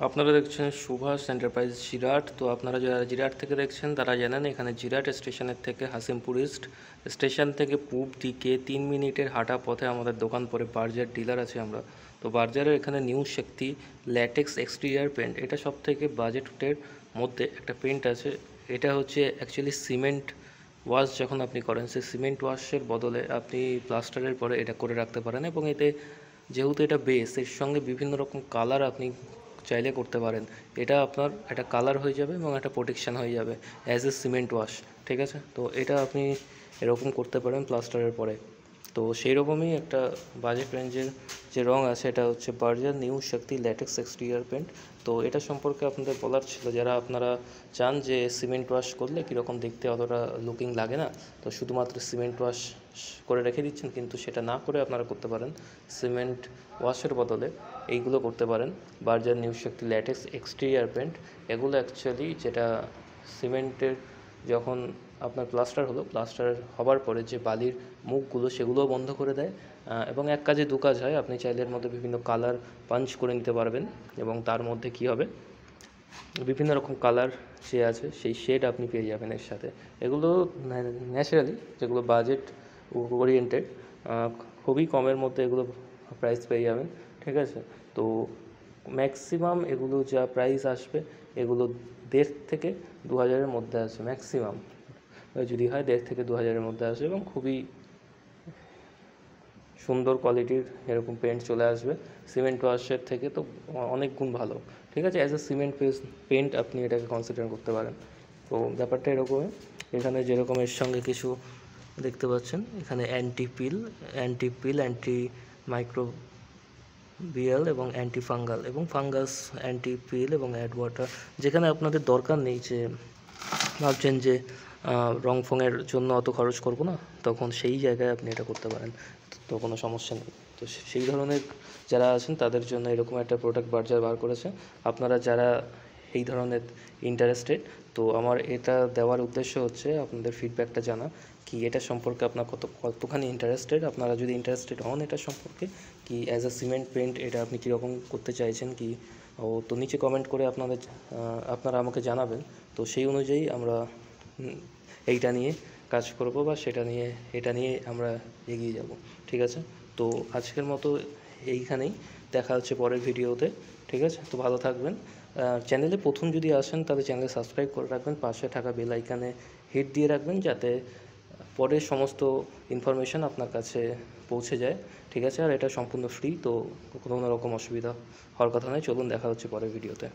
আপনারা দেখছেন সুভাষ এন্টারপ্রাইজ জিরাট। তো আপনারা যারা জিরাট থেকে দেখছেন তারা জানেন এখানে জিরাট স্টেশনের থেকে হাসিমপুর ইস্ট স্টেশন থেকে পূব দিকে 3 মিনিটের হাঁটা পথে আমাদের দোকান পড়ে। বার্জার ডিলার আছে আমরা। তো বার্জারের এখানে নিউ শক্তি ল্যাটেক্স এক্সটেরিয়ার পেন্ট, এটা সব থেকে বাজেটের মধ্যে একটা পেন্ট আছে। এটা হচ্ছে অ্যাকচুয়ালি সিমেন্ট ওয়াশ যখন আপনি করেন, সেই সিমেন্ট ওয়াশের বদলে আপনি প্লাস্টারের পরে এটা করে রাখতে পারেন, এবং এতে যেহেতু এটা বেস, এর সঙ্গে বিভিন্ন রকম কালার আপনি চাইলে করতে পারেন। এটা আপনার একটা কালার হয়ে যাবে এবং একটা প্রোটেকশান হয়ে যাবে অ্যাজ এ সিমেন্ট ওয়াশ। ঠিক আছে, তো এটা আপনি এরকম করতে পারেন প্লাস্টারের পরে। তো সেই রকমই একটা বাজেট রেঞ্জের যে রং আছে, এটা হচ্ছে বার্জার নিউ শক্তি ল্যাটেক্স এক্সটেরিয়র পেন্ট। তো এটা সম্পর্কে আপনাদের বলার ছিল, যারা আপনারা চান যে সিমেন্ট ওয়াশ করলে কীরকম দেখতে অতটা লুকিং লাগে না, তো শুধুমাত্র সিমেন্ট ওয়াশ করে রেখে দিচ্ছেন, কিন্তু সেটা না করে আপনারা করতে পারেন সিমেন্ট ওয়াশের বদলে এইগুলো করতে পারেন। বার্জার নিউ শক্তি ল্যাটেক্স এক্সটেরিয়র পেন্ট, এগুলো অ্যাকচুয়ালি যেটা সিমেন্টের যখন আপনার প্লাস্টার হলো, প্লাস্টার হবার পরে যে বালির মুখগুলো সেগুলোও বন্ধ করে দেয়, এবং এক কাজে দু কাজ হয়। আপনি চাইলে এর মধ্যে বিভিন্ন কালার পাঞ্চ করে নিতে পারবেন, এবং তার মধ্যে কি হবে, বিভিন্ন রকম কালার যে আছে সেই শেড আপনি পেয়ে যাবেন এর সাথে। এগুলো ন্যাচারালি যেগুলো বাজেট ওরিয়েন্টেড, খুবই কমের মধ্যে এগুলো প্রাইস পেয়ে যাবেন। ঠিক আছে, তো ম্যাক্সিমাম এগুলো যা প্রাইস আসবে, এগুলো 1.5 থেকে 2,000-এর মধ্যে আসবে ম্যাক্সিমাম। যদি হয় 1.5 থেকে 2,000-এর মধ্যে আসবে, এবং খুবই সুন্দর কোয়ালিটির এরকম পেন্ট চলে আসবে। সিমেন্ট ওয়াশের থেকে তো অনেক গুণ ভালো। ঠিক আছে, অ্যাজ এ সিমেন্ট পেন্ট আপনি এটাকে কনসিডার করতে পারেন। তো ব্যাপারটা এরকমই। এখানে যেরকম এর সঙ্গে কিছু দেখতে পাচ্ছেন, এখানে অ্যান্টি মাইক্রোবিয়াল এবং অ্যান্টি ফাঙ্গাল এবং ফাঙ্গাস, অ্যান্টি পিল এবং অ্যাড ওয়াটার। যেখানে আপনাদের দরকার নেই, যে ভাবছেন যে রং ফঙের জন্য অত খরচ করব না, তখন সেই জায়গায় আপনি এটা করতে পারেন, তো কোনো সমস্যা নেই। তো সেই ধরনের যারা আছেন তাদের জন্য এরকম একটা প্রোডাক্ট বার্জার বার করেছে। আপনারা যারা এই ধরনের ইন্টারেস্টেড, তো আমার এটা দেওয়ার উদ্দেশ্য হচ্ছে আপনাদের ফিডব্যাকটা জানা, কি এটা সম্পর্কে আপনার কতখানি ইন্টারেস্টেড। আপনারা যদি ইন্টারেস্টেড হন এটা সম্পর্কে, কি অ্যাজ আ সিমেন্ট পেন্ট এটা আপনি কীরকম করতে চাইছেন, কি তো নিচে কমেন্ট করে আপনারা আমাকে জানাবেন। তো সেই অনুযায়ী আমরা এইটা নিয়ে কাজ করব, বা এটা নিয়ে আমরা এগিয়ে যাব। ঠিক আছে, তো আজকের মতো এইখানেই, দেখা হচ্ছে পরের ভিডিওতে। ঠিক আছে, তো ভালো থাকবেন। চ্যানেলে প্রথম যদি আসেন তাহলে চ্যানেলে সাবস্ক্রাইব করে রাখবেন, পাশে থাকা বেল আইকনে হিট দিয়ে রাখবেন, যাতে পরের সমস্ত ইনফরমেশান আপনার কাছে পৌঁছে যায়। ঠিক আছে, আর এটা সম্পূর্ণ ফ্রি, তো কোনো রকম অসুবিধা হওয়ার কথা নয়। চলুন, দেখা হচ্ছে পরের ভিডিওতে।